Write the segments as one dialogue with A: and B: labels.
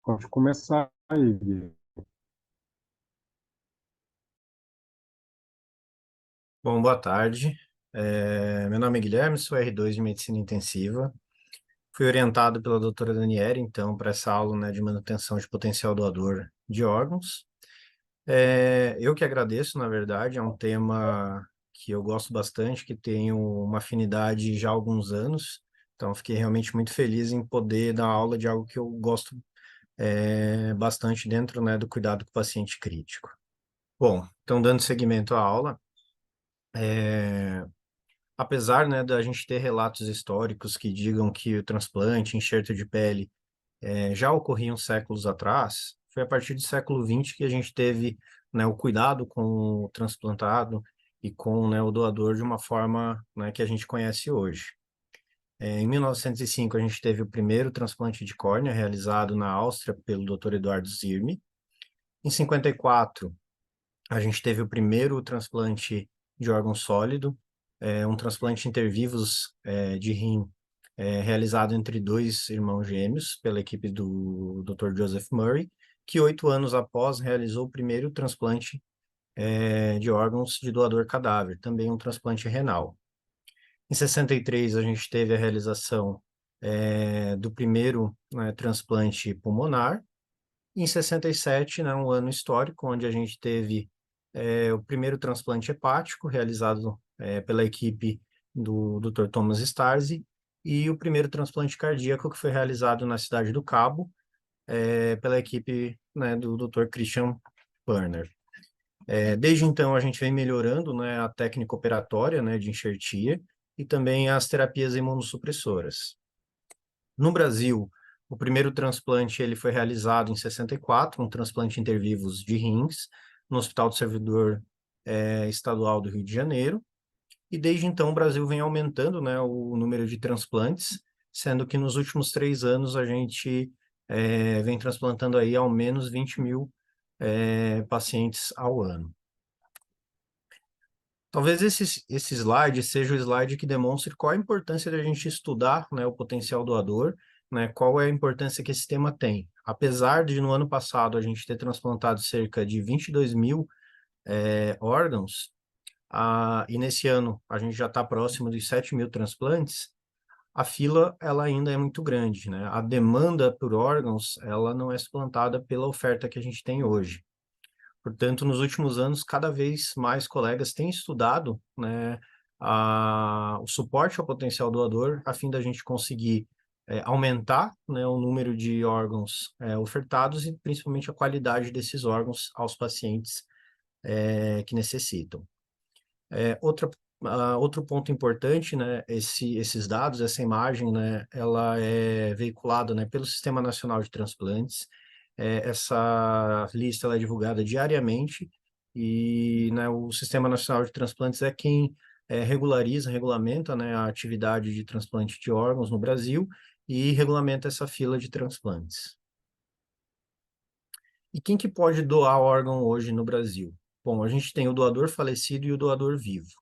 A: Pode começar aí, Gui.
B: Bom, boa tarde. Meu nome é Guilherme, sou R2 de Medicina Intensiva. Fui orientado pela doutora Daniela, então, para essa aula, né, de manutenção de potencial doador de órgãos. Eu que agradeço, na verdade, é um tema que eu gosto bastante, que tenho uma afinidade já há alguns anos. Então, fiquei realmente muito feliz em poder dar aula de algo que eu gosto bastante dentro, né, do cuidado com o paciente crítico. Bom, então, dando seguimento à aula, apesar, né, da gente ter relatos históricos que digam que o transplante, enxerto de pele, já ocorriam séculos atrás, foi a partir do século XX que a gente teve, né, o cuidado com o transplantado e com, né, o doador de uma forma, né, que a gente conhece hoje. Em 1905, a gente teve o primeiro transplante de córnea realizado na Áustria pelo Dr. Eduardo Zirme. Em 54, a gente teve o primeiro transplante de órgão sólido, um transplante intervivos de rim realizado entre dois irmãos gêmeos pela equipe do Dr. Joseph Murray, que 8 anos após realizou o primeiro transplante de órgãos de doador cadáver, também um transplante renal. Em 63, a gente teve a realização do primeiro, né, transplante pulmonar. Em 67, né, um ano histórico, onde a gente teve o primeiro transplante hepático realizado pela equipe do Dr. Thomas Starzi e o primeiro transplante cardíaco que foi realizado na cidade do Cabo pela equipe, né, do Dr. Christian Werner. Desde então, a gente vem melhorando, né, a técnica operatória, né, de enxertia e também as terapias imunossupressoras. No Brasil, o primeiro transplante ele foi realizado em 64, um transplante intervivos de rins, no Hospital do Servidor Estadual do Rio de Janeiro. E desde então o Brasil vem aumentando, né, o número de transplantes, sendo que nos últimos 3 anos a gente vem transplantando aí ao menos 20 mil pacientes ao ano. Talvez esse slide seja o slide que demonstre qual a importância da gente estudar, né, o potencial doador, né, qual é a importância que esse tema tem. Apesar de no ano passado a gente ter transplantado cerca de 22 mil órgãos, e nesse ano a gente já está próximo dos 7 mil transplantes, a fila ela ainda é muito grande, né? A demanda por órgãos ela não é suplantada pela oferta que a gente tem hoje. Portanto, nos últimos anos, cada vez mais colegas têm estudado, né, o suporte ao potencial doador, a fim da gente conseguir aumentar, né, o número de órgãos ofertados e principalmente a qualidade desses órgãos aos pacientes que necessitam. Outro ponto importante, né, esses dados, essa imagem, né, ela é veiculada, né, pelo Sistema Nacional de Transplantes. Essa lista ela é divulgada diariamente e, né, o Sistema Nacional de Transplantes é quem regulamenta, né, a atividade de transplante de órgãos no Brasil e regulamenta essa fila de transplantes. E quem que pode doar órgão hoje no Brasil? Bom, a gente tem o doador falecido e o doador vivo.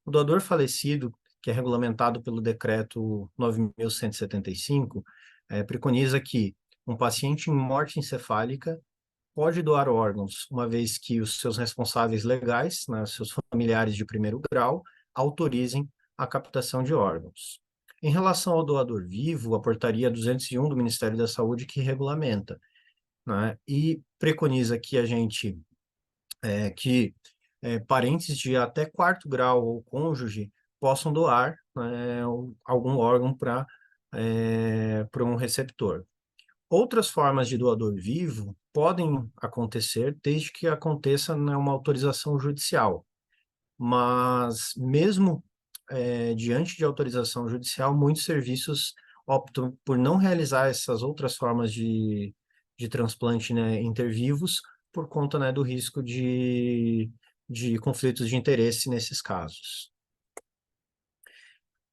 B: O doador falecido, que é regulamentado pelo decreto 9.175, preconiza que um paciente em morte encefálica pode doar órgãos, uma vez que os seus responsáveis legais, né, seus familiares de primeiro grau, autorizem a captação de órgãos. Em relação ao doador vivo, a portaria 201 do Ministério da Saúde que regulamenta, né, e preconiza que a gente, que parentes de até quarto grau ou cônjuge possam doar, né, algum órgão para um receptor. Outras formas de doador vivo podem acontecer desde que aconteça, né, uma autorização judicial, mas mesmo diante de autorização judicial, muitos serviços optam por não realizar essas outras formas de transplante, né, intervivos por conta, né, do risco de conflitos de interesse nesses casos.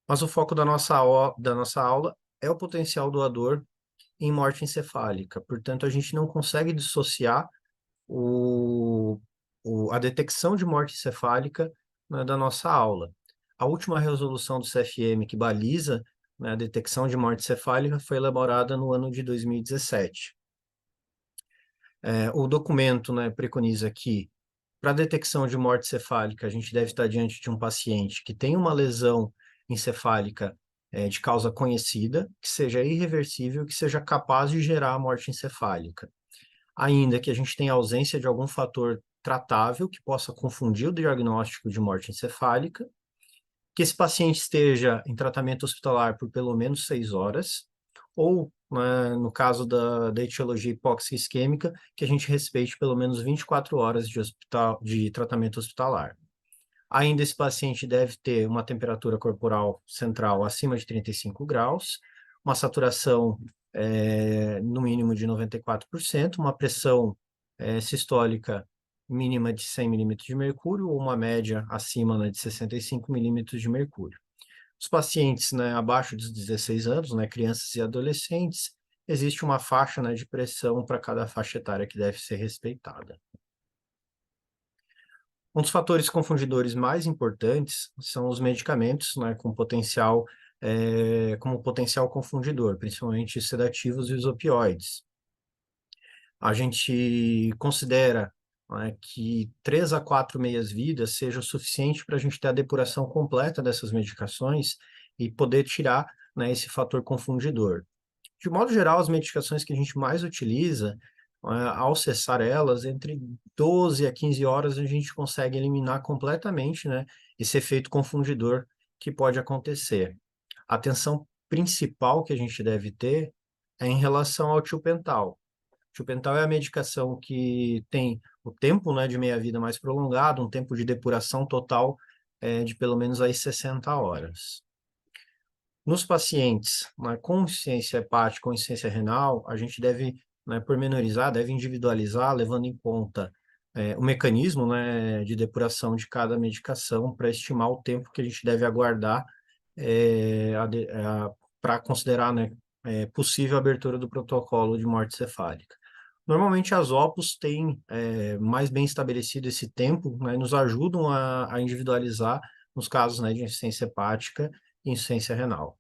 B: Mas o foco da nossa aula é o potencial doador em morte encefálica. Portanto, a gente não consegue dissociar o, a detecção de morte encefálica, né, da nossa aula. A última resolução do CFM que baliza, né, a detecção de morte encefálica foi elaborada no ano de 2017. O documento, né, preconiza que, para detecção de morte cefálica, a gente deve estar diante de um paciente que tem uma lesão encefálica de causa conhecida, que seja irreversível, que seja capaz de gerar a morte encefálica. Ainda que a gente tenha ausência de algum fator tratável que possa confundir o diagnóstico de morte encefálica, que esse paciente esteja em tratamento hospitalar por pelo menos 6 horas, ou, né, no caso da etiologia hipóxica isquêmica, que a gente respeite pelo menos 24 horas de tratamento hospitalar. Ainda esse paciente deve ter uma temperatura corporal central acima de 35 graus, uma saturação no mínimo de 94%, uma pressão sistólica mínima de 100 milímetros de mercúrio ou uma média acima, né, de 65 milímetros de mercúrio. Os pacientes, né, abaixo dos 16 anos, né, crianças e adolescentes, existe uma faixa, né, de pressão para cada faixa etária que deve ser respeitada. Um dos fatores confundidores mais importantes são os medicamentos, né, como potencial confundidor, principalmente sedativos e os opioides. A gente considera, né, que 3 a 4 meias-vidas seja o suficiente para a gente ter a depuração completa dessas medicações e poder tirar, né, esse fator confundidor. De modo geral, as medicações que a gente mais utiliza, ao cessar elas, entre 12 a 15 horas, a gente consegue eliminar completamente, né, esse efeito confundidor que pode acontecer. A atenção principal que a gente deve ter é em relação ao tiopental. O tiopental é a medicação que tem o tempo, né, de meia-vida mais prolongado, um tempo de depuração total de pelo menos aí 60 horas. Nos pacientes, né, com insuficiência hepática ou insuficiência renal, a gente deve, né, pormenorizar, deve individualizar, levando em conta o mecanismo, né, de depuração de cada medicação para estimar o tempo que a gente deve aguardar para considerar, né, possível abertura do protocolo de morte cefálica. Normalmente as OPOS têm mais bem estabelecido esse tempo, né, nos ajudam a individualizar nos casos, né, de insuficiência hepática e insuficiência renal.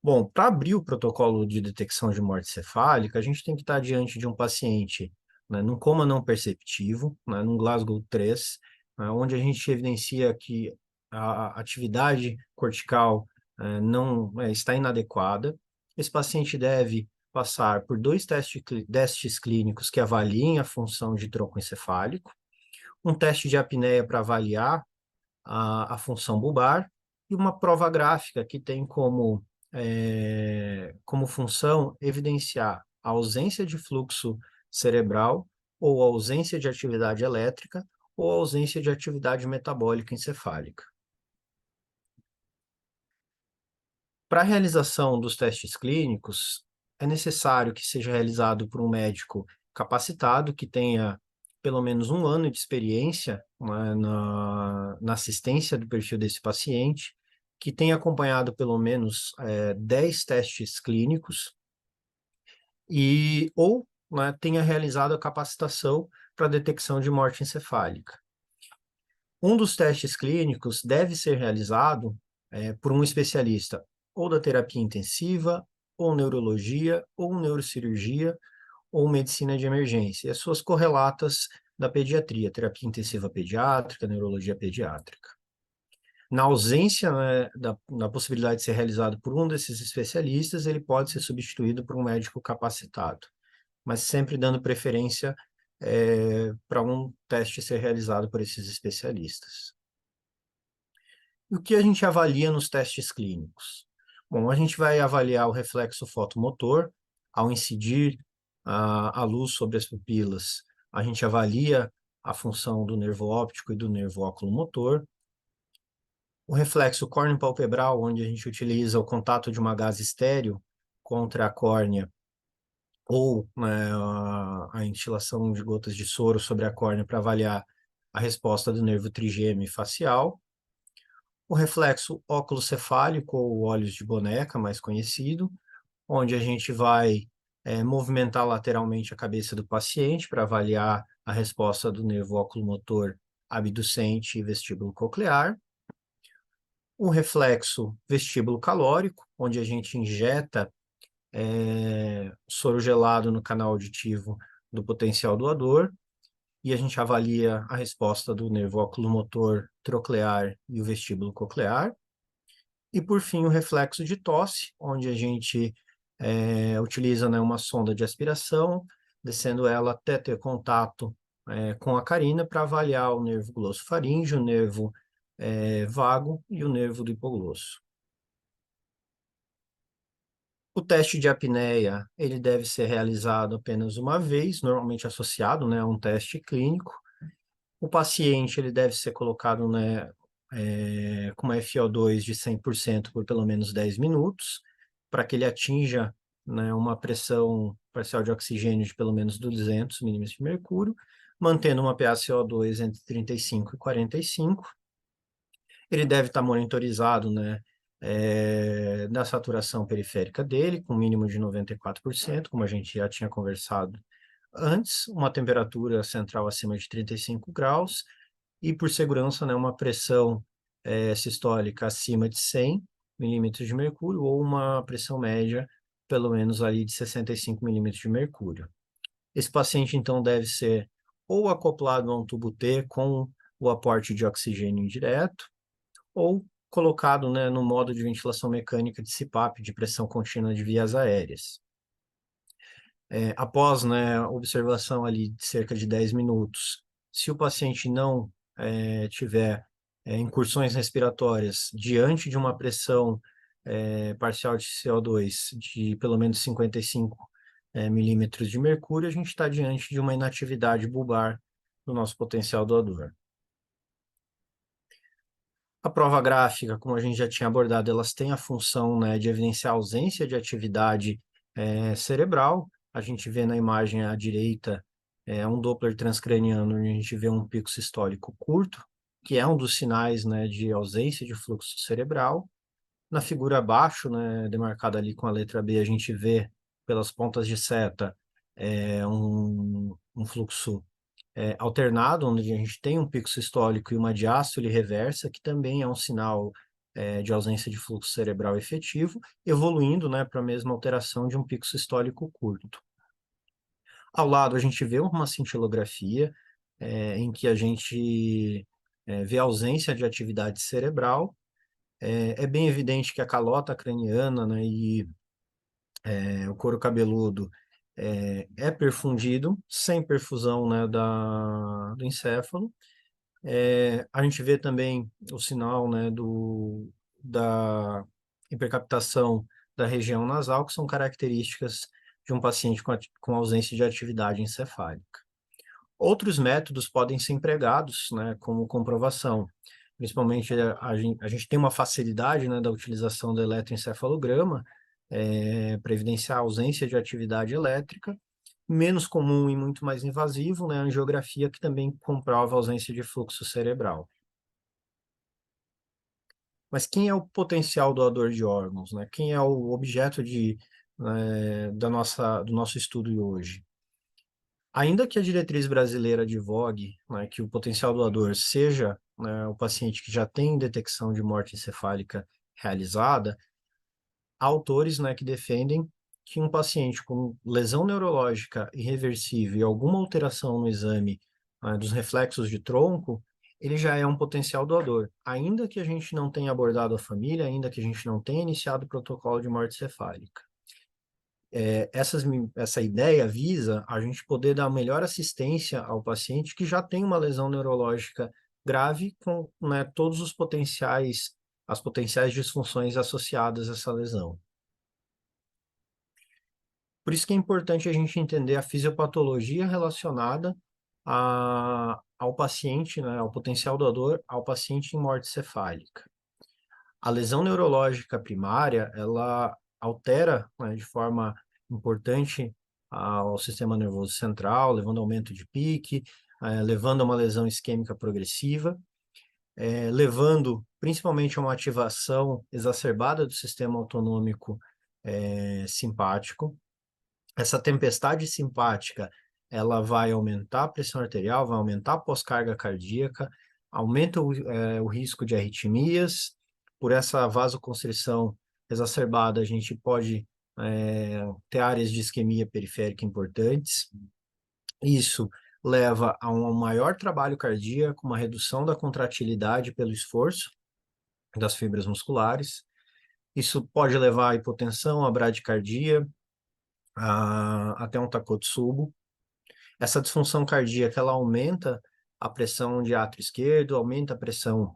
B: Bom, para abrir o protocolo de detecção de morte cefálica, a gente tem que estar diante de um paciente, né, num coma não perceptivo, né, num Glasgow 3, né, onde a gente evidencia que a atividade cortical não está inadequada. Esse paciente deve passar por 2 testes clínicos que avaliem a função de tronco encefálico, um teste de apneia para avaliar a função bulbar, e uma prova gráfica que tem como função evidenciar a ausência de fluxo cerebral, ou ausência de atividade elétrica, ou ausência de atividade metabólica encefálica. Para a realização dos testes clínicos, é necessário que seja realizado por um médico capacitado, que tenha pelo menos 1 ano de experiência, né, na assistência do perfil desse paciente, que tenha acompanhado pelo menos 10 testes clínicos ou tenha realizado a capacitação para detecção de morte encefálica. Um dos testes clínicos deve ser realizado por um especialista ou da terapia intensiva, ou neurologia, ou neurocirurgia, ou medicina de emergência, e as suas correlatas da pediatria, terapia intensiva pediátrica, neurologia pediátrica. Na ausência, né, da possibilidade de ser realizado por um desses especialistas, ele pode ser substituído por um médico capacitado, mas sempre dando preferência para um teste ser realizado por esses especialistas. E o que a gente avalia nos testes clínicos? Bom, a gente vai avaliar o reflexo fotomotor. Ao incidir a luz sobre as pupilas, a gente avalia a função do nervo óptico e do nervo oculomotor. O reflexo córneo-palpebral, onde a gente utiliza o contato de uma gaze estéreo contra a córnea, ou a instilação de gotas de soro sobre a córnea para avaliar a resposta do nervo trigêmeo facial. O reflexo óculo-cefálico, ou olhos de boneca, mais conhecido, onde a gente vai movimentar lateralmente a cabeça do paciente para avaliar a resposta do nervo oculomotor abducente e vestíbulo coclear. O reflexo vestíbulo calórico, onde a gente injeta soro gelado no canal auditivo do potencial doador, e a gente avalia a resposta do nervo oculomotor troclear e o vestíbulo coclear. E, por fim, o reflexo de tosse, onde a gente utiliza, né, uma sonda de aspiração, descendo ela até ter contato com a carina para avaliar o nervo glossofaríngeo, o nervo vago e o nervo do hipoglosso. O teste de apneia, ele deve ser realizado apenas uma vez, normalmente associado, né, a um teste clínico. O paciente, ele deve ser colocado, né, com uma FiO2 de 100% por pelo menos 10 minutos, para que ele atinja, né, uma pressão parcial de oxigênio de pelo menos 200 milímetros de mercúrio, mantendo uma PaCO2 entre 35 e 45. Ele deve estar monitorizado, né, na saturação periférica dele, com mínimo de 94%, como a gente já tinha conversado antes, uma temperatura central acima de 35 graus, e por segurança, né, uma pressão sistólica acima de 100 milímetros de mercúrio, ou uma pressão média, pelo menos ali de 65 milímetros de mercúrio. Esse paciente, então, deve ser ou acoplado a um tubo T com o aporte de oxigênio indireto, ou colocado, né, no modo de ventilação mecânica de CPAP, de pressão contínua de vias aéreas. Após, né, observação ali de cerca de 10 minutos, se o paciente não tiver incursões respiratórias diante de uma pressão parcial de CO2 de pelo menos 55 milímetros de mercúrio, a gente está diante de uma inatividade bulbar do nosso potencial doador. A prova gráfica, como a gente já tinha abordado, elas têm a função, né, de evidenciar a ausência de atividade cerebral. A gente vê na imagem à direita um Doppler transcraniano, onde a gente vê um pico sistólico curto, que é um dos sinais, né, de ausência de fluxo cerebral. Na figura abaixo, né, demarcada ali com a letra B, a gente vê pelas pontas de seta um fluxo alternado, onde a gente tem um pico sistólico e uma diástole reversa, que também é um sinal de ausência de fluxo cerebral efetivo, evoluindo, né, para a mesma alteração de um pico sistólico curto. Ao lado, a gente vê uma cintilografia, em que a gente vê a ausência de atividade cerebral. É bem evidente que a calota craniana, né, e o couro cabeludo é perfundido, sem perfusão, né, do encéfalo. A gente vê também o sinal, né, da hipercaptação da região nasal, que são características de um paciente com ausência de atividade encefálica. Outros métodos podem ser empregados, né, como comprovação. Principalmente a gente tem uma facilidade, né, da utilização do eletroencefalograma para evidenciar a ausência de atividade elétrica, menos comum e muito mais invasivo, né, a angiografia, que também comprova a ausência de fluxo cerebral. Mas quem é o potencial doador de órgãos, né? Quem é o objeto do nosso estudo hoje? Ainda que a diretriz brasileira advogue, né, que o potencial doador seja, né, o paciente que já tem detecção de morte encefálica realizada, há autores, né, que defendem que um paciente com lesão neurológica irreversível e alguma alteração no exame, dos reflexos de tronco, ele já é um potencial doador. Ainda que a gente não tenha abordado a família, ainda que a gente não tenha iniciado o protocolo de morte cefálica. Essa ideia visa a gente poder dar melhor assistência ao paciente que já tem uma lesão neurológica grave com, né, todos as potenciais disfunções associadas a essa lesão. Por isso que é importante a gente entender a fisiopatologia relacionada ao paciente, né, ao potencial doador, ao paciente em morte cefálica. A lesão neurológica primária, ela altera, né, de forma importante ao sistema nervoso central, levando a aumento de pique, levando a uma lesão isquêmica progressiva, levando principalmente a uma ativação exacerbada do sistema autonômico simpático. Essa tempestade simpática, ela vai aumentar a pressão arterial, vai aumentar a pós-carga cardíaca, aumenta o risco de arritmias. Por essa vasoconstrição exacerbada, a gente pode ter áreas de isquemia periférica importantes. Isso leva a um maior trabalho cardíaco, uma redução da contratilidade pelo esforço das fibras musculares. Isso pode levar à hipotensão, à bradicardia, até um Takotsubo. Essa disfunção cardíaca, ela aumenta a pressão de átrio esquerdo, aumenta a pressão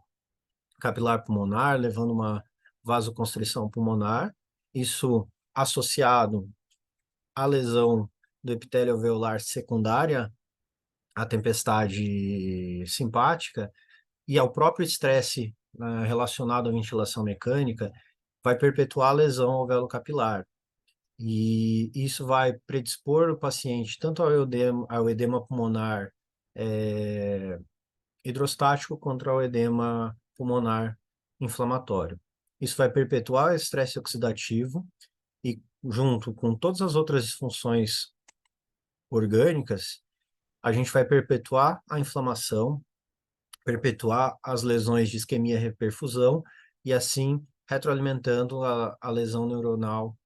B: capilar pulmonar, levando uma vasoconstrição pulmonar. Isso associado à lesão do epitélio alveolar secundária à tempestade simpática e ao próprio estresse, relacionado à ventilação mecânica, vai perpetuar a lesão ao alvéolo capilar. E isso vai predispor o paciente tanto ao edema pulmonar hidrostático quanto ao edema pulmonar inflamatório. Isso vai perpetuar o estresse oxidativo e, junto com todas as outras disfunções orgânicas, a gente vai perpetuar a inflamação, perpetuar as lesões de isquemia e reperfusão e, assim, retroalimentando a lesão neuronal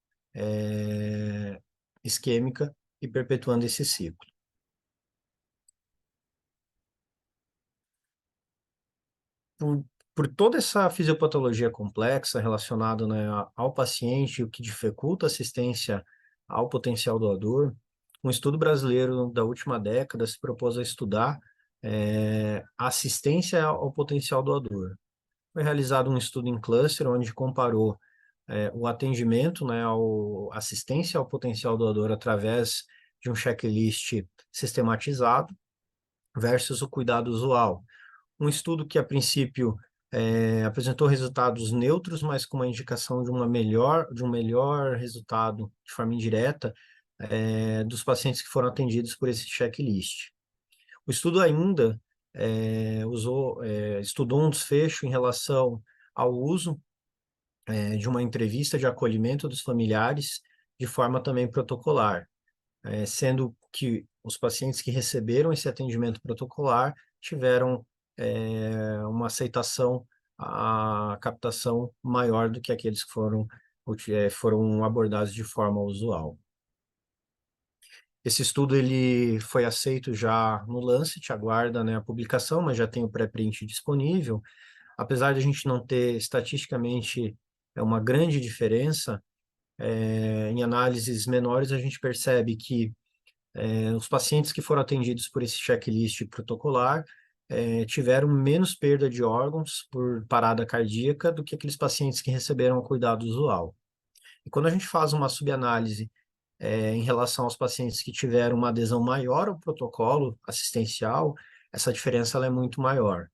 B: isquêmica e perpetuando esse ciclo. Por toda essa fisiopatologia complexa relacionada, né, ao paciente, o que dificulta a assistência ao potencial doador, um estudo brasileiro da última década se propôs a estudar a assistência ao potencial doador. Foi realizado um estudo em cluster, onde comparou o atendimento, né, assistência ao potencial doador através de um checklist sistematizado versus o cuidado usual. Um estudo que, a princípio, apresentou resultados neutros, mas com uma indicação de um melhor resultado de forma indireta dos pacientes que foram atendidos por esse checklist. O estudo ainda estudou um desfecho em relação ao uso de uma entrevista de acolhimento dos familiares de forma também protocolar, sendo que os pacientes que receberam esse atendimento protocolar tiveram uma aceitação à captação maior do que aqueles que foram abordados de forma usual. Esse estudo ele foi aceito já no Lancet, aguarda, né, a publicação, mas já tem o pré-print disponível. Apesar de a gente não ter estatisticamente uma grande diferença, em análises menores a gente percebe que os pacientes que foram atendidos por esse checklist protocolar tiveram menos perda de órgãos por parada cardíaca do que aqueles pacientes que receberam o cuidado usual. E quando a gente faz uma subanálise em relação aos pacientes que tiveram uma adesão maior ao protocolo assistencial, essa diferença ela é muito maior.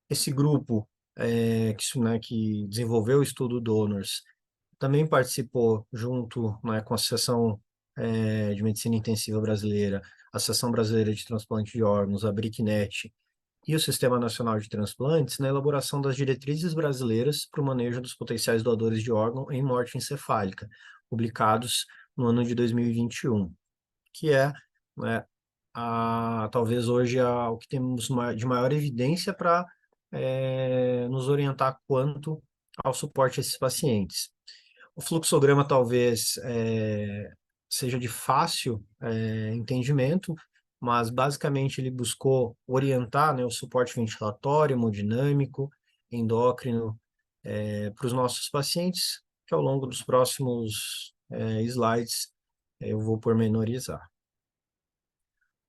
B: Esse grupo que desenvolveu o estudo DONORS também participou junto, né, com a Associação de Medicina Intensiva Brasileira, a Associação Brasileira de Transplante de Órgãos, a BRICNET, e o Sistema Nacional de Transplantes na elaboração das diretrizes brasileiras para o manejo dos potenciais doadores de órgão em morte encefálica, publicados no ano de 2021, que né, talvez hoje o que temos de maior evidência para nos orientar quanto ao suporte a esses pacientes. O fluxograma talvez seja de fácil entendimento, mas basicamente ele buscou orientar, né, o suporte ventilatório, hemodinâmico, endócrino para os nossos pacientes, que ao longo dos próximos slides eu vou pormenorizar.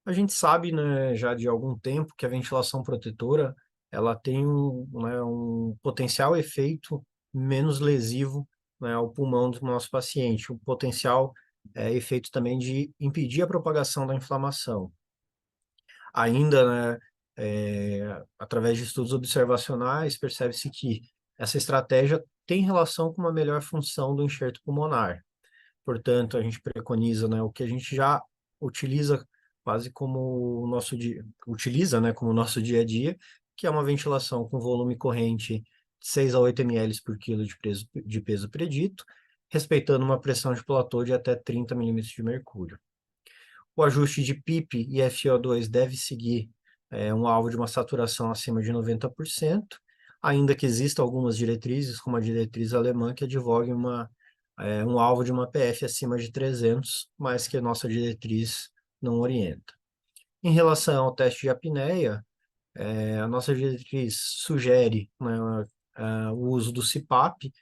B: A gente sabe, né, já de algum tempo que a ventilação protetora ela tem um potencial efeito menos lesivo, né, ao pulmão do nosso paciente, o potencial efeito também de impedir a propagação da inflamação. Ainda, né, através de estudos observacionais, percebe-se que essa estratégia tem relação com uma melhor função do enxerto pulmonar. Portanto, a gente preconiza, né, o que a gente já utiliza quase como o nosso utiliza, né, como o nosso dia a dia, que é uma ventilação com volume corrente de 6 a 8 ml por quilo de peso predito, respeitando uma pressão de platô de até 30 milímetros de mercúrio. O ajuste de PIP e FiO2 deve seguir um alvo de uma saturação acima de 90%. ainda que existam algumas diretrizes, como a diretriz alemã, que advogue um alvo de uma PF acima de 300, mas que a nossa diretriz não orienta. Em relação ao teste de apneia, a nossa diretriz sugere, né, o uso do CPAP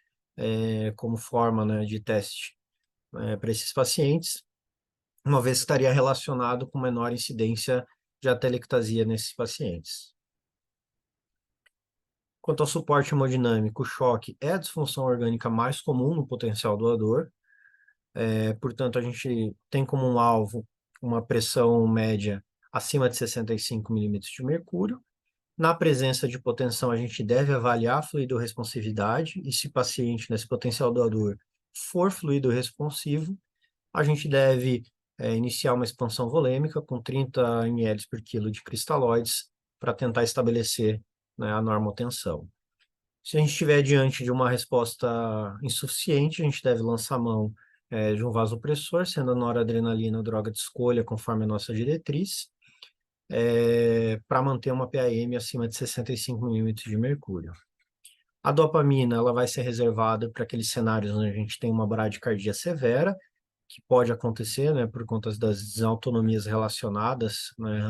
B: como forma, né, de teste para esses pacientes, uma vez que estaria relacionado com menor incidência de atelectasia nesses pacientes. Quanto ao suporte hemodinâmico, o choque é a disfunção orgânica mais comum no potencial doador, portanto, a gente tem como um alvo uma pressão média acima de 65 milímetros de mercúrio. Na presença de hipotensão, a gente deve avaliar a fluidoresponsividade, e se o paciente nesse potencial doador for fluido responsivo, a gente deve iniciar uma expansão volêmica com 30 ml por quilo de cristalóides para tentar estabelecer, né, a normotensão. Se a gente estiver diante de uma resposta insuficiente, a gente deve lançar mão de um vasopressor, sendo a noradrenalina a droga de escolha, conforme a nossa diretriz, para manter uma PAM acima de 65 milímetros de mercúrio. A dopamina ela vai ser reservada para aqueles cenários onde a gente tem uma bradicardia severa, que pode acontecer, né, por conta das desautonomias relacionadas, né,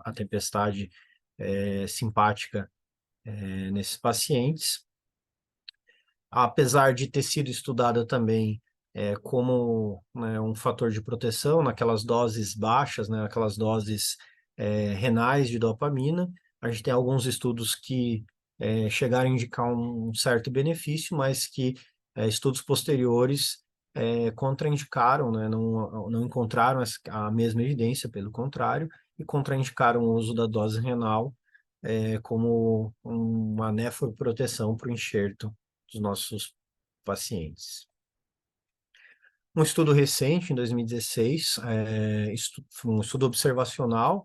B: à tempestade simpática nesses pacientes. Apesar de ter sido estudada também como, né, um fator de proteção naquelas doses baixas, né, aquelas doses renais de dopamina, a gente tem alguns estudos que chegaram a indicar um certo benefício, mas que estudos posteriores contraindicaram, né, não encontraram a mesma evidência, pelo contrário, e contraindicaram o uso da dose renal como uma nefroproteção para o enxerto dos nossos pacientes. Um estudo recente, em 2016, um estudo observacional,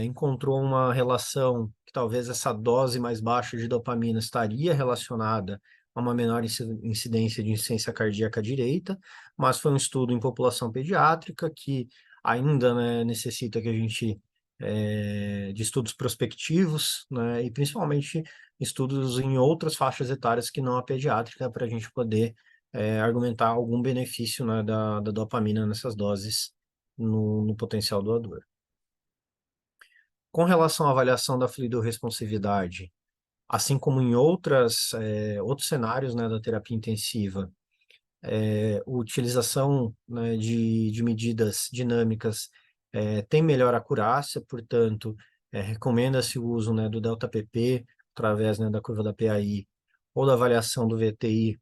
B: encontrou uma relação que talvez essa dose mais baixa de dopamina estaria relacionada a uma menor incidência de insuficiência cardíaca direita, mas foi um estudo em população pediátrica que ainda, né, necessita que a gente de estudos prospectivos, né, e principalmente estudos em outras faixas etárias que não a pediátrica, para a gente poder argumentar algum benefício, né, da dopamina nessas doses no potencial doador. Com relação à avaliação da fluidorresponsividade, assim como em outros cenários, né, da terapia intensiva, a utilização, né, de medidas dinâmicas tem melhor acurácia, portanto, recomenda-se o uso, né, do delta-PP, através, né, da curva da PAI, ou da avaliação do VTI,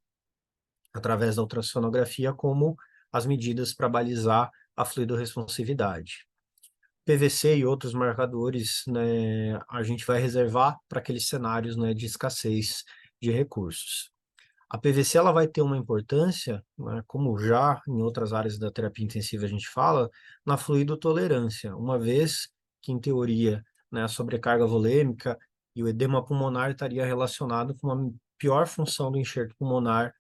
B: através da ultrassonografia, como as medidas para balizar a fluidorresponsividade. PVC e outros marcadores, né, a gente vai reservar para aqueles cenários, né, de escassez de recursos. A PVC ela vai ter uma importância, né, como já em outras áreas da terapia intensiva a gente fala, na fluidotolerância, uma vez que, em teoria, né, a sobrecarga volêmica e o edema pulmonar estaria relacionado com uma pior função do enxerto pulmonar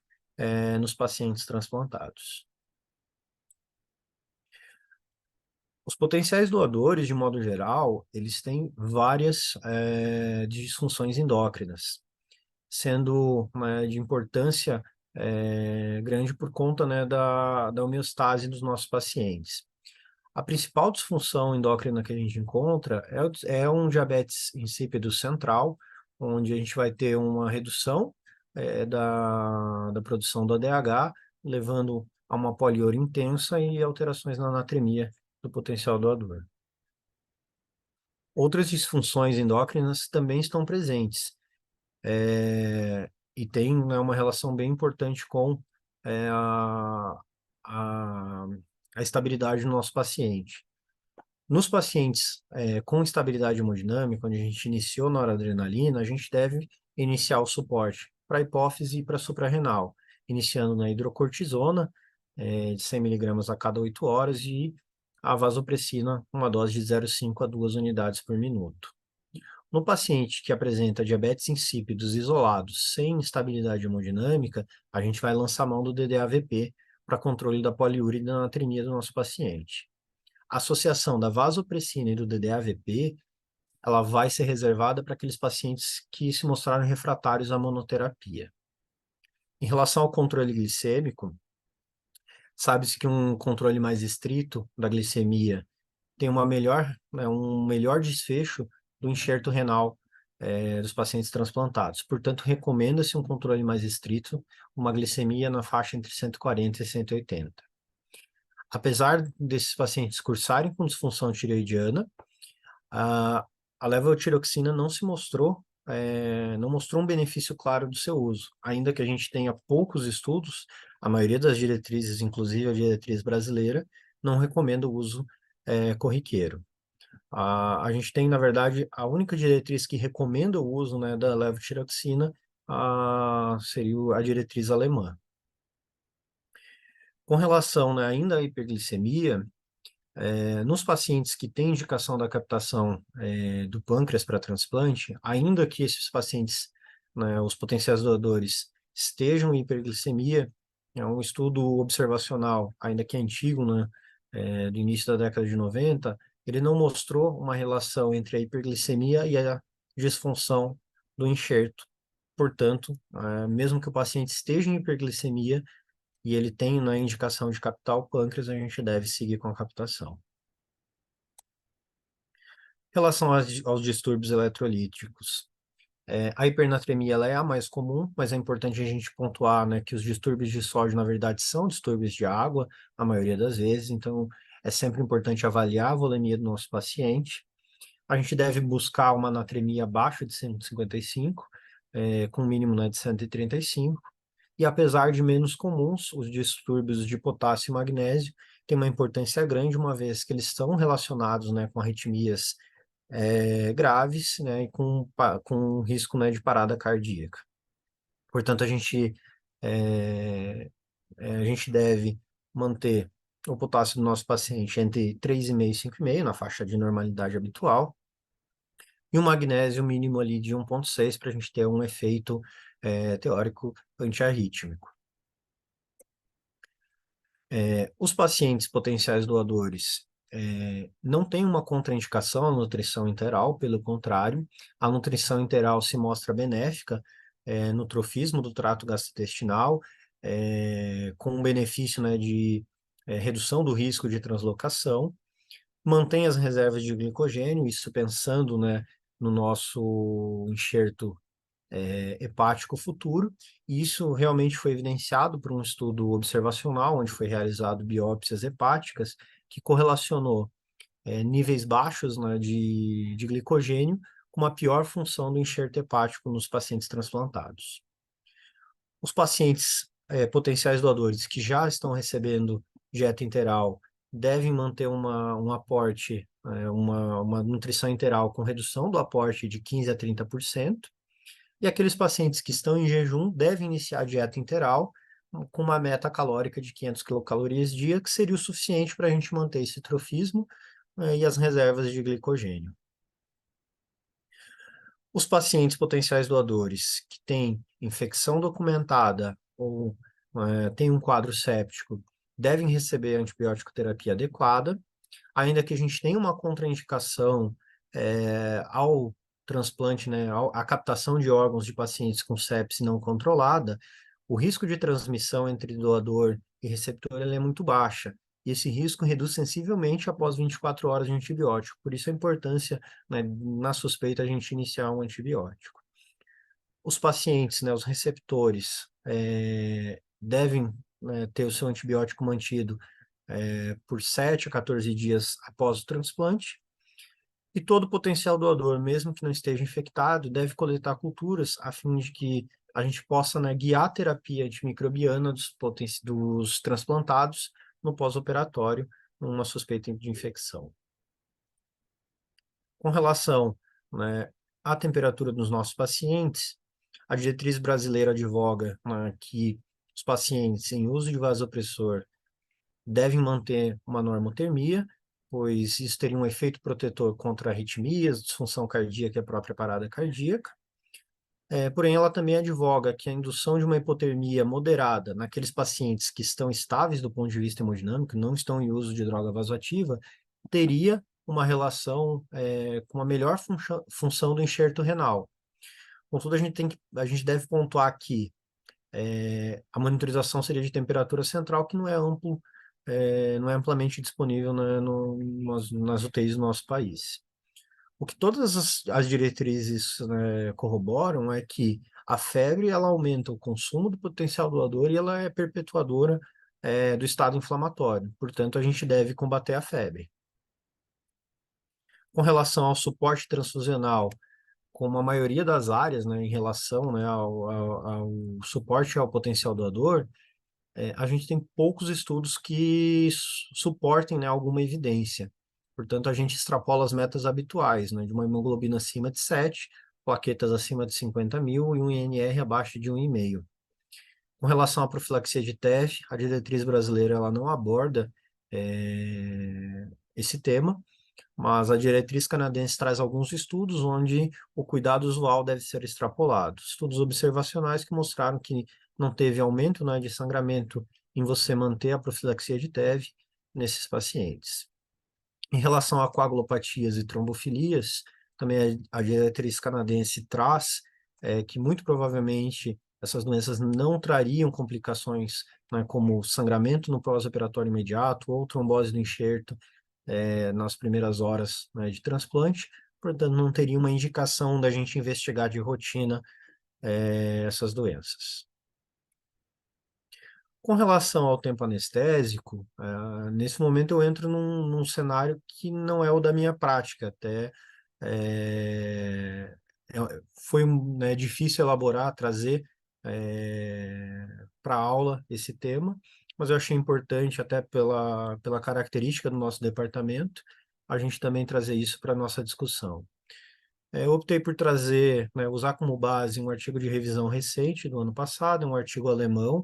B: nos pacientes transplantados. Os potenciais doadores, de modo geral, eles têm várias disfunções endócrinas, sendo, né, de importância grande por conta, né, da homeostase dos nossos pacientes. A principal disfunção endócrina que a gente encontra é um diabetes insípido central, onde a gente vai ter uma redução da produção do ADH, levando a uma poliúria intensa e alterações na anatremia do potencial doador. Outras disfunções endócrinas também estão presentes, e tem, né, uma relação bem importante com é, a, a, a estabilidade do nosso paciente. Nos pacientes com instabilidade hemodinâmica, onde a gente iniciou noradrenalina, a gente deve iniciar o suporte para a hipófise e para a suprarrenal, iniciando na hidrocortisona, de 100 mg a cada 8 horas, e a vasopressina, uma dose de 0,5 a 2 unidades por minuto. No paciente que apresenta diabetes insípidos isolados, sem instabilidade hemodinâmica, a gente vai lançar mão do DDAVP para controle da poliúria e da anatremia do nosso paciente. A associação da vasopressina e do DDAVP ela vai ser reservada para aqueles pacientes que se mostraram refratários à monoterapia. Em relação ao controle glicêmico, sabe-se que um controle mais estrito da glicemia tem um melhor desfecho do enxerto renal dos pacientes transplantados. Portanto, recomenda-se um controle mais estrito, uma glicemia na faixa entre 140 e 180. Apesar desses pacientes cursarem com disfunção tireoidiana, a, a levotiroxina não mostrou um benefício claro do seu uso, ainda que a gente tenha poucos estudos, a maioria das diretrizes, inclusive a diretriz brasileira, não recomenda o uso corriqueiro. A gente tem, na verdade, a única diretriz que recomenda o uso, né, da levotiroxina seria a diretriz alemã. Com relação, né, ainda à hiperglicemia, nos pacientes que têm indicação da captação do pâncreas para transplante, ainda que esses pacientes, né, os potenciais doadores, estejam em hiperglicemia, é um estudo observacional, ainda que antigo, né, do início da década de 90, ele não mostrou uma relação entre a hiperglicemia e a disfunção do enxerto. Portanto, mesmo que o paciente esteja em hiperglicemia e ele tenha, né, indicação de captar o pâncreas, a gente deve seguir com a captação. Em relação aos distúrbios eletrolíticos, a hipernatremia ela é a mais comum, mas é importante a gente pontuar, né, que os distúrbios de sódio, na verdade, são distúrbios de água, a maioria das vezes, então é sempre importante avaliar a volemia do nosso paciente. A gente deve buscar uma natremia abaixo de 155, com um mínimo, né, de 135, e apesar de menos comuns, os distúrbios de potássio e magnésio têm uma importância grande, uma vez que eles estão relacionados, né, com arritmias graves, né, e com risco, né, de parada cardíaca. Portanto, a gente deve manter o potássio do nosso paciente entre 3,5 e 5,5, na faixa de normalidade habitual, e o magnésio mínimo ali de 1,6 para a gente ter um efeito teórico antiarrítmico. Os pacientes potenciais doadores não têm uma contraindicação à nutrição interal, pelo contrário, a nutrição interal se mostra benéfica no trofismo do trato gastrointestinal, com um benefício, né, de redução do risco de translocação, mantém as reservas de glicogênio, isso pensando, né, no nosso enxerto hepático futuro, e isso realmente foi evidenciado por um estudo observacional, onde foi realizado biópsias hepáticas, que correlacionou níveis baixos, né, de glicogênio com uma pior função do enxerto hepático nos pacientes transplantados. Os pacientes potenciais doadores que já estão recebendo dieta interal devem manter um aporte, uma nutrição interal com redução do aporte de 15 a 30%, e aqueles pacientes que estão em jejum devem iniciar a dieta interal com uma meta calórica de 500 quilocalorias dia, que seria o suficiente para a gente manter esse trofismo e as reservas de glicogênio. Os pacientes potenciais doadores que têm infecção documentada ou têm um quadro séptico devem receber antibiótico terapia adequada, ainda que a gente tenha uma contraindicação ao transplante, né, a captação de órgãos de pacientes com sepse não controlada, o risco de transmissão entre doador e receptor é muito baixa. E esse risco reduz sensivelmente após 24 horas de antibiótico. Por isso a importância, né, na suspeita, a gente iniciar um antibiótico. Os pacientes, né, os receptores, devem ter o seu antibiótico mantido por 7 a 14 dias após o transplante, e todo potencial doador, mesmo que não esteja infectado, deve coletar culturas a fim de que a gente possa, né, guiar a terapia antimicrobiana dos transplantados no pós-operatório, numa suspeita de infecção. Com relação, né, à temperatura dos nossos pacientes, a diretriz brasileira advoga, né, que os pacientes em uso de vasopressor devem manter uma normotermia, pois isso teria um efeito protetor contra arritmias, disfunção cardíaca e a própria parada cardíaca. Porém, ela também advoga que a indução de uma hipotermia moderada naqueles pacientes que estão estáveis do ponto de vista hemodinâmico, não estão em uso de droga vasoativa, teria uma relação com a melhor função do enxerto renal. Contudo, a gente deve pontuar que a monitorização seria de temperatura central, que não é não é amplamente disponível, né, nas UTIs do nosso país. O que todas as diretrizes, né, corroboram é que a febre ela aumenta o consumo do potencial doador e ela é perpetuadora do estado inflamatório. Portanto, a gente deve combater a febre. Com relação ao suporte transfusional, como a maioria das áreas, né, em relação, né, ao suporte ao potencial doador, a gente tem poucos estudos que suportem, né, alguma evidência. Portanto, a gente extrapola as metas habituais, né, de uma hemoglobina acima de 7, plaquetas acima de 50 mil e um INR abaixo de 1,5. Com relação à profilaxia de TEF, a diretriz brasileira ela não aborda esse tema, mas a diretriz canadense traz alguns estudos onde o cuidado usual deve ser extrapolado. Estudos observacionais que mostraram que não teve aumento, né, de sangramento em você manter a profilaxia de TEV nesses pacientes. Em relação a coagulopatias e trombofilias, também a diretriz canadense traz que muito provavelmente essas doenças não trariam complicações, né, como sangramento no pós-operatório imediato ou trombose do enxerto nas primeiras horas, né, de transplante, portanto, não teria uma indicação da gente investigar de rotina essas doenças. Com relação ao tempo anestésico, nesse momento eu entro num cenário que não é o da minha prática, até foi né, difícil elaborar, trazer para a aula esse tema, mas eu achei importante, até pela característica do nosso departamento, a gente também trazer isso para a nossa discussão. Eu optei por trazer, né, usar como base um artigo de revisão recente do ano passado, um artigo alemão,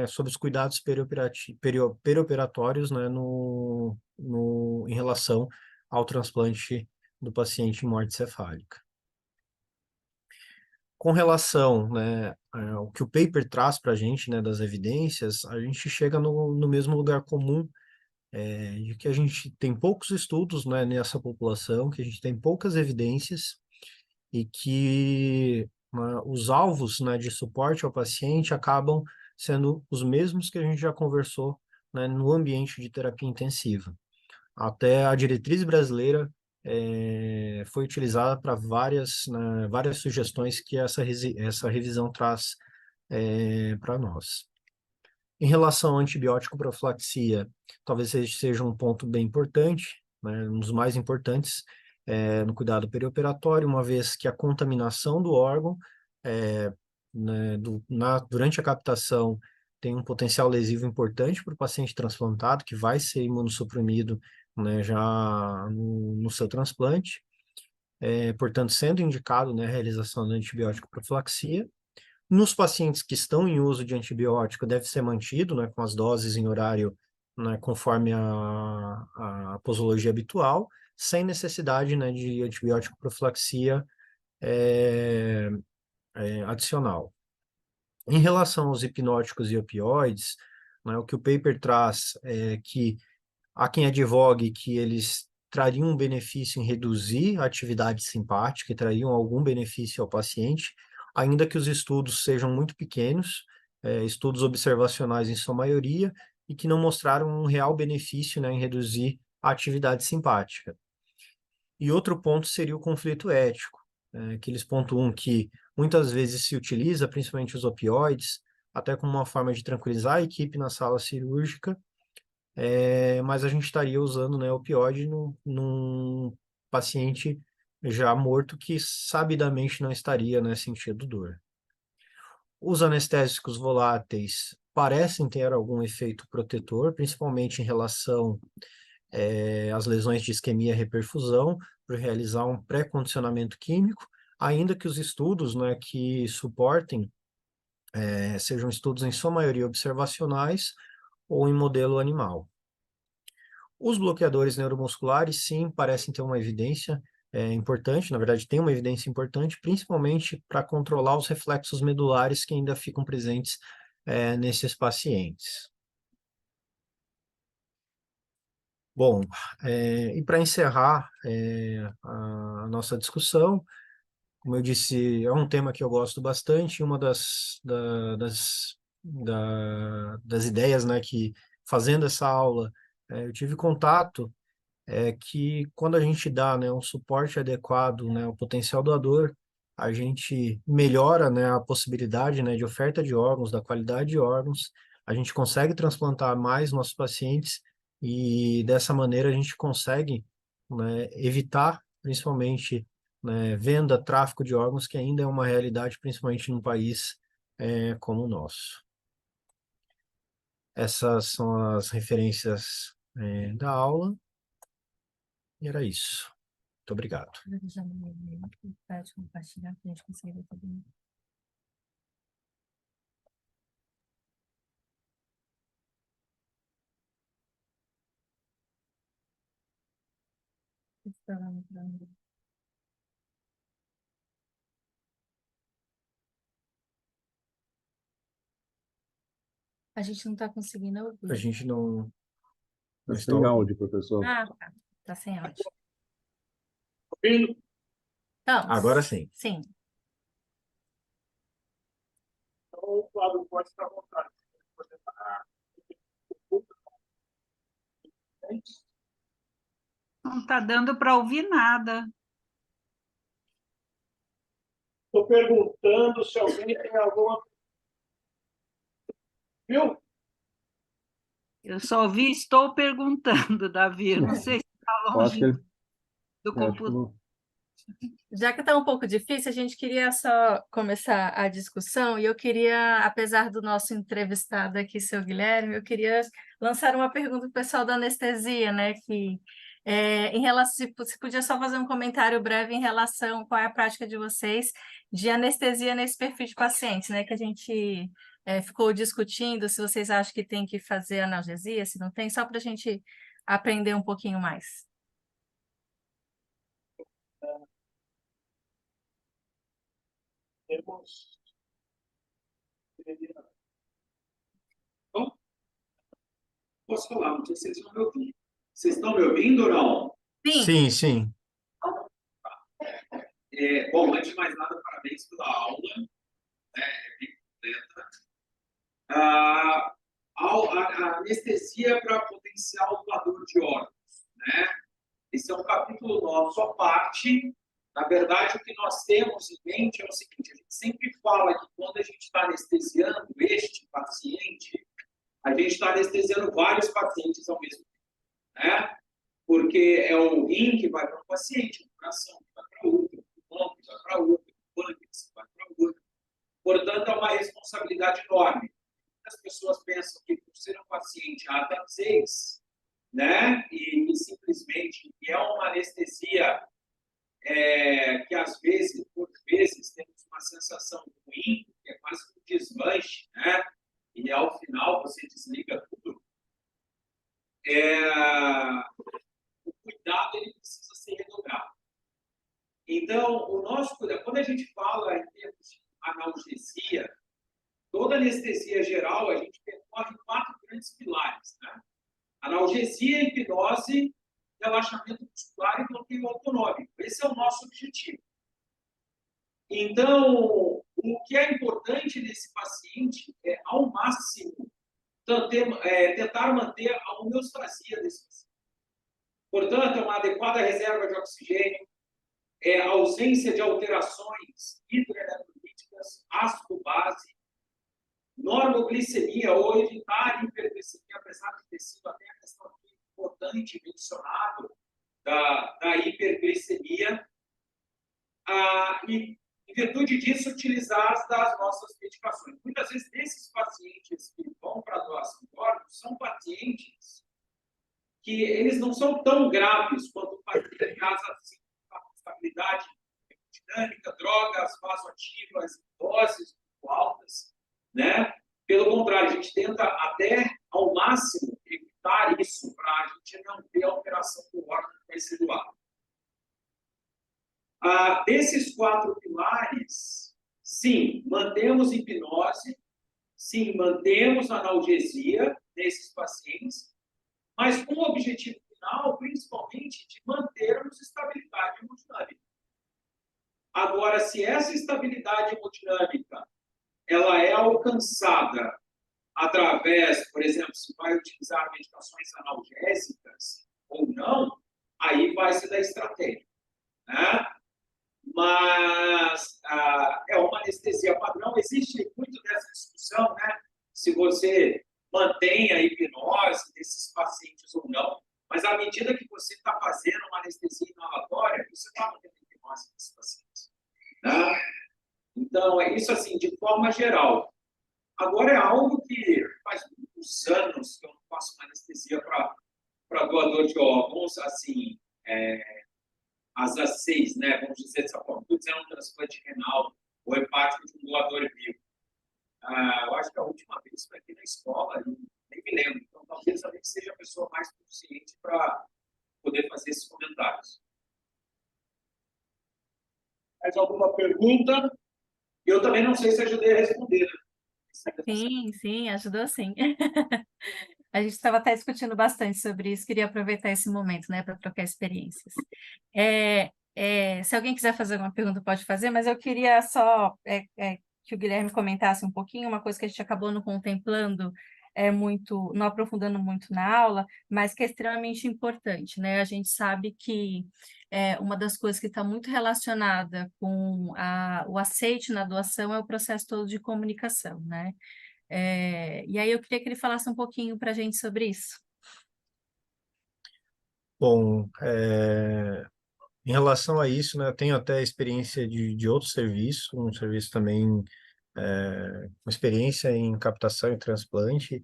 B: sobre os cuidados perioperatórios, né, em relação ao transplante do paciente em morte cefálica. Com relação, né, ao que o paper traz para a gente, né, das evidências, a gente chega no mesmo lugar comum, de que a gente tem poucos estudos, né, nessa população, que a gente tem poucas evidências e que os alvos, né, de suporte ao paciente acabam sendo os mesmos que a gente já conversou, né, no ambiente de terapia intensiva. Até a diretriz brasileira foi utilizada para várias sugestões que essa revisão traz para nós. Em relação ao antibiótico profilaxia, talvez seja um ponto bem importante, né, um dos mais importantes no cuidado perioperatório, uma vez que a contaminação do órgão né, durante a captação tem um potencial lesivo importante para o paciente transplantado, que vai ser imunossuprimido, né, já no seu transplante, portanto, sendo indicado, né, a realização da antibiótico profilaxia. Nos pacientes que estão em uso de antibiótico, deve ser mantido, né, com as doses em horário, né, conforme a posologia habitual, sem necessidade, né, de antibiótico profilaxia adicional. Em relação aos hipnóticos e opioides, né, o que o paper traz é que há quem advogue que eles trariam um benefício em reduzir a atividade simpática e trariam algum benefício ao paciente, ainda que os estudos sejam muito pequenos, estudos observacionais em sua maioria, e que não mostraram um real benefício, né, em reduzir a atividade simpática. E outro ponto seria o conflito ético, que eles pontuam que muitas vezes se utiliza, principalmente os opioides, até como uma forma de tranquilizar a equipe na sala cirúrgica, mas a gente estaria usando, né, opioide num paciente já morto que sabidamente não estaria, né, sentindo dor. Os anestésicos voláteis parecem ter algum efeito protetor, principalmente em relação às lesões de isquemia e reperfusão, para realizar um pré-condicionamento químico, ainda que os estudos, né, que suportem sejam estudos em sua maioria observacionais ou em modelo animal. Os bloqueadores neuromusculares, sim, parecem ter uma evidência importante, na verdade, tem uma evidência importante, principalmente para controlar os reflexos medulares que ainda ficam presentes nesses pacientes. Bom, e para encerrar a nossa discussão, como eu disse, é um tema que eu gosto bastante. Uma das ideias, né, que fazendo essa aula, eu tive contato, é que quando a gente dá, né, um suporte adequado, né, ao potencial doador, a gente melhora, né, a possibilidade, né, de oferta de órgãos, da qualidade de órgãos, a gente consegue transplantar mais nossos pacientes e dessa maneira a gente consegue, né, evitar, principalmente, né, venda, tráfico de órgãos, que ainda é uma realidade, principalmente num país como o nosso. Essas são as referências da aula e era isso. Muito obrigado.
C: Já me pode compartilhar para a gente conseguir ver todo mundo. Esperando para mim. A gente não está conseguindo
B: A
C: ouvir.
B: gente não
A: Tá
B: está
A: sem áudio, professor.
C: Ah, tá. Tá sem áudio.
D: Ouvindo?
C: Estamos.
B: Agora sim.
C: Sim.
D: Então, Flávio, pode estar à vontade.
E: Não está dando para ouvir nada.
D: Estou perguntando se alguém tem alguma... Viu?
E: Eu só ouvi, estou perguntando, Davi. Eu não sei se está
A: Eu acho que
E: longe
A: ele.
E: do
A: Acho que
E: computador.
A: não.
C: Já que está um pouco difícil, a gente queria só começar a discussão e eu queria, apesar do nosso entrevistado aqui, seu Guilherme, eu queria lançar uma pergunta para o pessoal da anestesia, né? Que em relação, se podia só fazer um comentário breve em relação qual é a prática de vocês de anestesia nesse perfil de pacientes, né? Que a gente ficou discutindo se vocês acham que tem que fazer analgesia, se não tem, só para a gente aprender um pouquinho mais.
D: Temos... Bom, posso falar, não sei se vocês vão me ouvir. Vocês estão me ouvindo ou não?
C: Sim.
B: Sim, sim.
D: Bom, antes de mais nada, parabéns pela aula. É bem completa. A anestesia para potencial doador de órgãos, né? Esse é um capítulo nosso à parte. Na verdade, o que nós temos em mente é o seguinte: a gente sempre fala que quando a gente está anestesiando este paciente, a gente está anestesiando vários pacientes ao mesmo tempo, né? Porque é o rim que vai para um paciente, o coração que vai para outro, o pulmão que vai para outro, o pâncreas que vai para outro. Portanto, é uma responsabilidade enorme. As pessoas pensam que por ser um paciente ATA6, né, e simplesmente que é uma anestesia que às vezes, por vezes, temos uma sensação ruim, que é quase um desmanche, né, e ao final você desliga tudo. O cuidado ele precisa ser redobrado. Então, o nosso cuidado, quando a gente fala em termos de analgesia, toda anestesia geral, a gente percorre 4 grandes pilares, né? Analgesia, hipnose, relaxamento muscular e bloqueio autonômico. Esse é o nosso objetivo. Então, o que é importante nesse paciente é, ao máximo, tentar manter a homeostasia desse paciente. Portanto, é uma adequada reserva de oxigênio, a ausência de alterações hidroeletrolíticas, ácido-base, normoglicemia ou evitar hiperglicemia, apesar de ter sido até a questão aqui importante mencionado da hiperglicemia, e, em virtude disso, utilizar das nossas medicações. Muitas vezes, esses pacientes que vão para a doação de órgãos são pacientes que eles não são tão graves quanto o paciente que assim, estabilidade dinâmica, drogas vasoativas, doses muito altas, né? Pelo contrário, a gente tenta até ao máximo evitar isso para a gente não ter alteração do órgão que vai ser doado. Desses 4 pilares, sim, mantemos hipnose, sim, mantemos analgesia nesses pacientes, mas com o objetivo final funcional, principalmente de mantermos estabilidade hemodinâmica. Agora, se essa estabilidade hemodinâmica ela é alcançada através, por exemplo, se vai utilizar medicações analgésicas ou não, aí vai ser da estratégia, né? Mas é uma anestesia padrão, existe muito dessa discussão, né? Se você mantém a hipnose desses pacientes ou não, mas à medida que você está fazendo uma anestesia inalatória, você está mantendo a hipnose desses pacientes, né? Então, é isso assim, de forma geral. Agora, é algo que faz muitos anos que eu não faço uma anestesia para doador de órgãos, assim, asa 6, né? Vamos dizer dessa forma, tudo é um transplante renal ou hepático de um doador vivo. Eu acho que a última vez foi aqui na escola, e nem me lembro. Então, talvez a gente seja a pessoa mais consciente para poder fazer esses comentários. Mais alguma pergunta? Eu também não sei se ajudei a responder, né?
C: Sim, ajudou sim. A gente estava até discutindo bastante sobre isso, queria aproveitar esse momento, né, para trocar experiências. Se alguém quiser fazer alguma pergunta, pode fazer, mas eu queria só que o Guilherme comentasse um pouquinho, uma coisa que a gente acabou não contemplando, não aprofundando muito na aula, mas que é extremamente importante, né? A gente sabe que uma das coisas que está muito relacionada com o aceite na doação é o processo todo de comunicação, né? E aí eu queria que ele falasse um pouquinho para a gente sobre isso.
B: Bom, em relação a isso, né, eu tenho até experiência de outro serviço, um serviço também, com experiência em captação e transplante.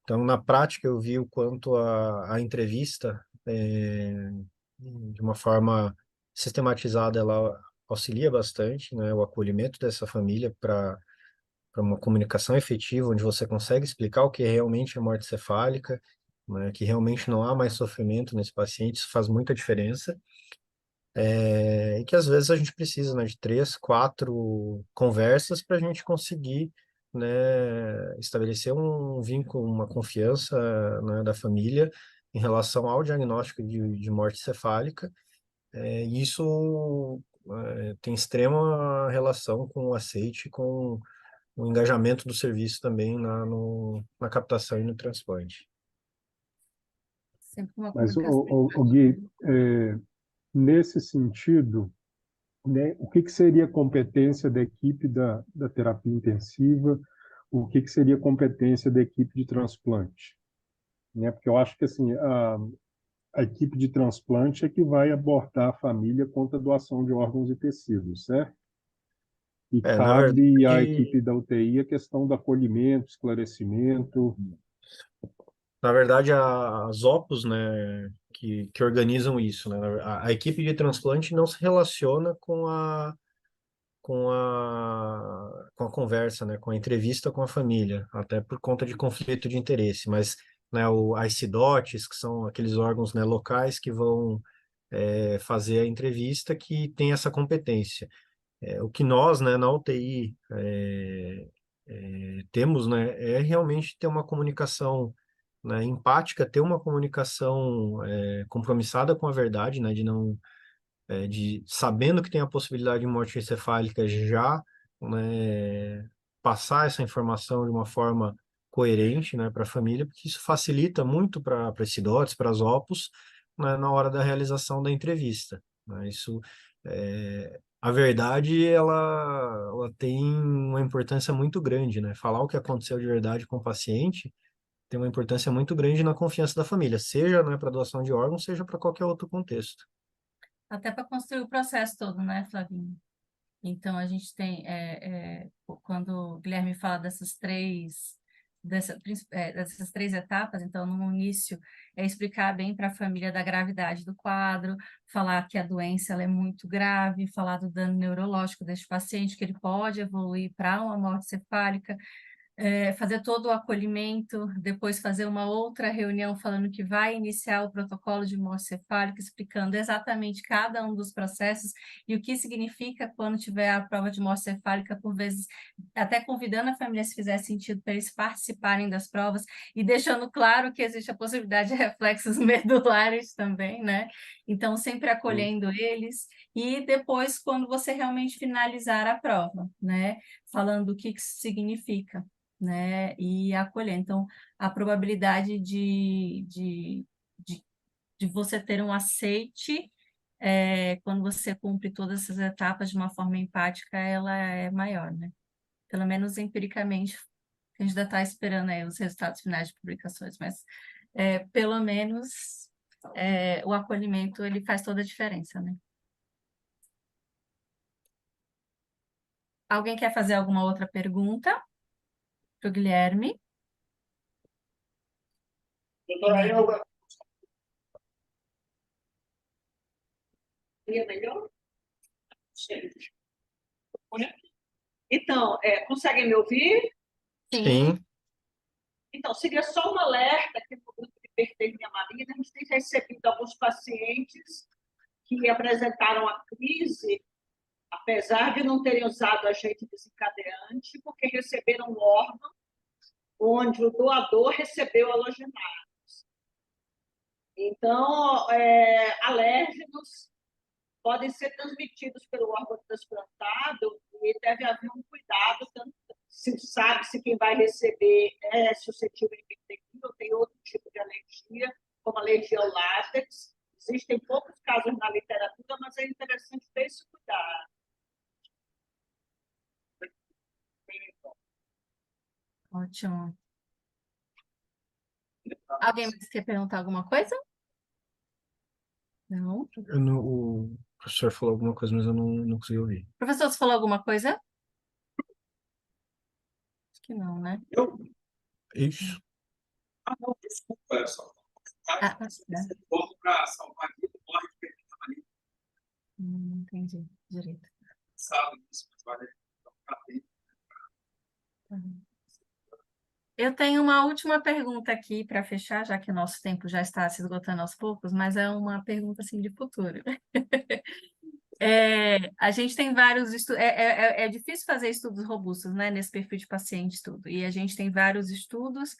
B: Então, na prática, eu vi o quanto a entrevista, de uma forma sistematizada, ela auxilia bastante, né, o acolhimento dessa família para uma comunicação efetiva, onde você consegue explicar o que realmente é morte cefálica, né, que realmente não há mais sofrimento nesse paciente, isso faz muita diferença. E que às vezes a gente precisa, né, de 3, 4 conversas para a gente conseguir, né, estabelecer um vínculo, uma confiança, né, da família em relação ao diagnóstico de morte cefálica. E isso tem extrema relação com o aceite, com o engajamento do serviço também na captação e no transplante.
C: Sempre uma
A: Mas,
C: comunicação.
A: Gui, nesse sentido, né, o que seria competência da equipe da terapia intensiva? O que seria competência da equipe de transplante? Né? Porque eu acho que assim, a equipe de transplante é que vai abordar a família contra a doação de órgãos e tecidos, certo? E
B: Na
A: cabe à
B: verdade,
A: equipe da UTI a questão do acolhimento, esclarecimento.
B: as OPOS, né, que organizam isso, né? A equipe de transplante não se relaciona com a conversa, né, com a entrevista com a família, até por conta de conflito de interesse, mas, né, as CIDOTs, que são aqueles órgãos, né, locais que vão fazer a entrevista, que tem essa competência. O que nós, né, na UTI, temos, né, é realmente ter uma comunicação, né, empática, ter uma comunicação compromissada com a verdade, né, de não, de sabendo que tem a possibilidade de morte encefálica já, né, passar essa informação de uma forma coerente, né, para a família, porque isso facilita muito para as CIDOTs, para as OPOS, né, na hora da realização da entrevista, né, isso a verdade, ela tem uma importância muito grande, né? Falar o que aconteceu de verdade com o paciente tem uma importância muito grande na confiança da família, seja, né, para doação de órgãos, seja para qualquer outro contexto.
C: Até para construir o processo todo, né, Flavinho? Então, a gente tem, quando o Guilherme fala dessas três etapas, então, no início, é explicar bem para a família da gravidade do quadro, falar que a doença ela é muito grave, falar do dano neurológico deste paciente, que ele pode evoluir para uma morte cefálica, fazer todo o acolhimento, depois fazer uma outra reunião falando que vai iniciar o protocolo de morte cefálica, explicando exatamente cada um dos processos e o que significa quando tiver a prova de morte cefálica, por vezes até convidando a família, se fizer sentido, para eles participarem das provas e deixando claro que existe a possibilidade de reflexos medulares também, né? Então, sempre acolhendo eles e depois, quando você realmente finalizar a prova, né? Falando o que isso significa, né? E acolher. Então, a probabilidade de você ter um aceite quando você cumpre todas essas etapas de uma forma empática, ela é maior, né? Pelo menos empiricamente, a gente ainda está esperando aí os resultados finais de publicações, mas pelo menos o acolhimento ele faz toda a diferença, né? Alguém quer fazer alguma outra pergunta para o Guilherme?
D: Doutora Elba,
E: Seria melhor? Então, conseguem me ouvir?
B: Sim.
E: Então, seria só um alerta que no grupo de hipertermia maligna a gente tem recebido alguns pacientes que apresentaram a crise, apesar de não terem usado agente desencadeante, porque receberam um órgão onde o doador recebeu halogenados. Então, alérgenos podem ser transmitidos pelo órgão transplantado e deve haver um cuidado, tanto se sabe-se quem vai receber é suscetível a hipertermia ou tem outro tipo de alergia, como alergia ao látex. Existem poucos casos na literatura, mas é interessante ter esse cuidado.
C: Ótimo. Alguém mais quer perguntar alguma coisa? Não?
B: O professor falou alguma coisa, mas eu não consegui ouvir.
C: Professor, você falou alguma coisa? Acho que não, né?
B: Isso.
D: não, desculpa, é só
C: Ah,
D: vamos para salvar aqui, morre de hipertermia maligna,
C: entendi direito.
D: sabe disso, mas vale ficar atento.
C: Eu tenho uma última pergunta aqui para fechar, já que o nosso tempo já está se esgotando aos poucos, mas é uma pergunta assim de futuro. A gente tem vários estudos, é difícil fazer estudos robustos, né, nesse perfil de paciente estudo, e a gente tem vários estudos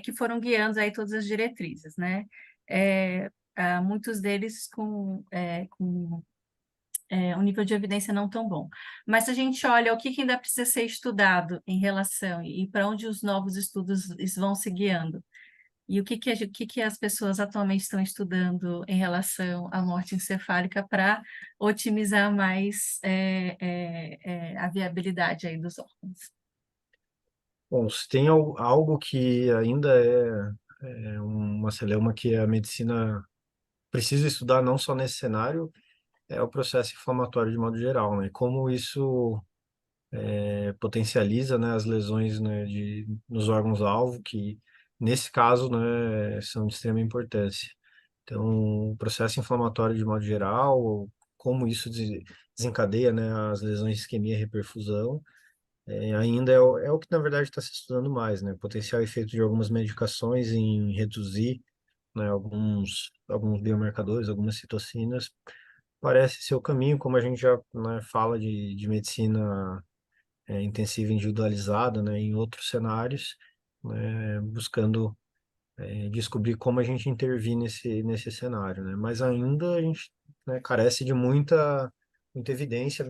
C: que foram guiando aí todas as diretrizes, né? Muitos deles com um nível de evidência não tão bom. Mas se a gente olha o que ainda precisa ser estudado em relação e para onde os novos estudos vão se guiando, e o que as pessoas atualmente estão estudando em relação à morte encefálica para otimizar mais a viabilidade aí dos órgãos.
B: Bom, se tem algo que ainda é uma celeuma que a medicina precisa estudar não só nesse cenário, é o processo inflamatório de modo geral, né? Como isso potencializa, né, as lesões, né, nos órgãos-alvo, que nesse caso, né, são de extrema importância. Então, o processo inflamatório de modo geral, como isso desencadeia, né, as lesões de isquemia e reperfusão, ainda é o que na verdade está se estudando mais, né? Potencial efeito de algumas medicações em reduzir, né, alguns biomarcadores, algumas citocinas, parece ser o caminho, como a gente já, né, fala de medicina intensiva individualizada, né, em outros cenários, né, buscando descobrir como a gente intervir nesse cenário, né? Mas ainda a gente, né, carece de muita evidência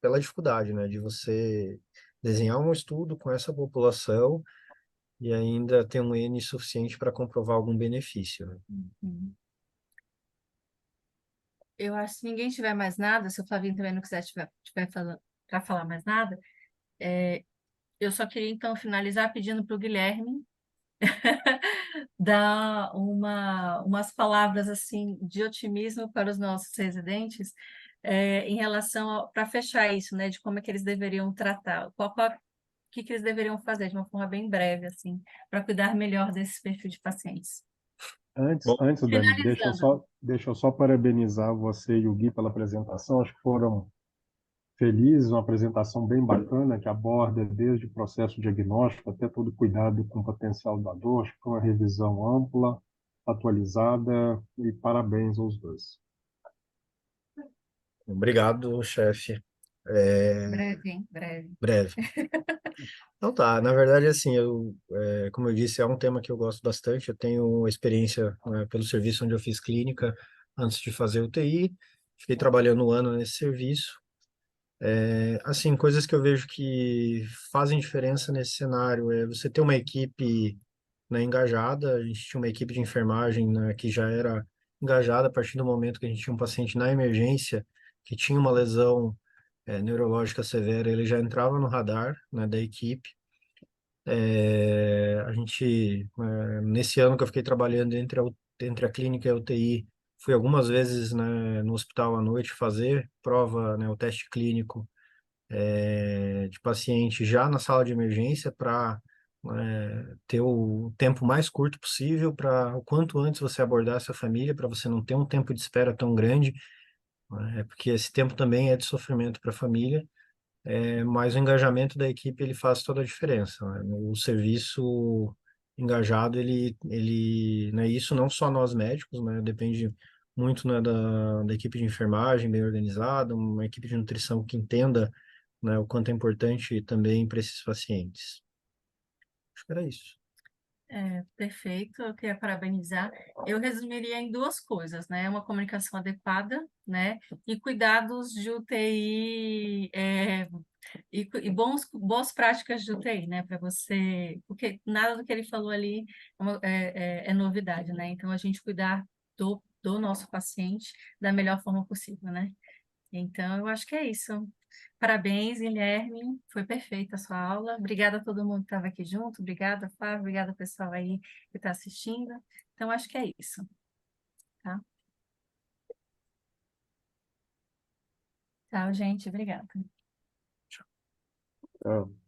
B: pela dificuldade, né, de você desenhar um estudo com essa população e ainda ter um N suficiente para comprovar algum benefício, né?
C: Eu acho que se ninguém tiver mais nada, se o Flavinho também não quiser tiver para falar mais nada, eu só queria então finalizar pedindo para o Guilherme dar umas palavras assim de otimismo para os nossos residentes em relação para fechar isso, né, de como é que eles deveriam tratar, o que eles deveriam fazer de uma forma bem breve, assim, para cuidar melhor desse perfil de pacientes.
A: Antes,
B: Bom,
A: antes, Dani,
C: Finalizando.
A: deixa eu só parabenizar você e o Gui pela apresentação. Acho que foram feliz, uma apresentação bem bacana que aborda desde o processo diagnóstico até todo o cuidado com o potencial doador, com uma revisão ampla, atualizada, e parabéns aos dois.
B: Obrigado, chefe.
C: Breve, hein? Breve.
B: Breve. Então tá, na verdade, assim, como eu disse, é um tema que eu gosto bastante. Eu tenho experiência, né, pelo serviço onde eu fiz clínica antes de fazer UTI. Fiquei trabalhando um ano nesse serviço. Assim, coisas que eu vejo que fazem diferença nesse cenário é você ter uma equipe, né, engajada. A gente tinha uma equipe de enfermagem, né, que já era engajada a partir do momento que a gente tinha um paciente na emergência que tinha uma lesão, neurológica severa, ele já entrava no radar, né, da equipe. Nesse ano que eu fiquei trabalhando entre a clínica e a UTI, fui algumas vezes, né, no hospital à noite fazer prova, né, o teste clínico, de paciente já na sala de emergência para ter o tempo mais curto possível para o quanto antes você abordar essa família, para você não ter um tempo de espera tão grande, né, porque esse tempo também é de sofrimento para a família. Mas o engajamento da equipe ele faz toda a diferença, né? O serviço engajado, né, isso não só nós médicos, né, depende muito, né, da equipe de enfermagem bem organizada, uma equipe de nutrição que entenda, né, o quanto é importante também para esses pacientes. Acho que era isso.
C: Perfeito, eu queria parabenizar. Eu resumiria em duas coisas, né? Uma comunicação adequada, né? E cuidados de UTI, e boas práticas de UTI, né? Para você, porque nada do que ele falou ali é novidade, né? Então, a gente cuidar do nosso paciente da melhor forma possível, né? Então, eu acho que é isso. Parabéns, Guilherme. Foi perfeita a sua aula. Obrigada a todo mundo que estava aqui junto. Obrigada, Flávio. Obrigada, pessoal aí que está assistindo. Então, acho que é isso. Tá? Tchau, gente. Obrigada.
A: É,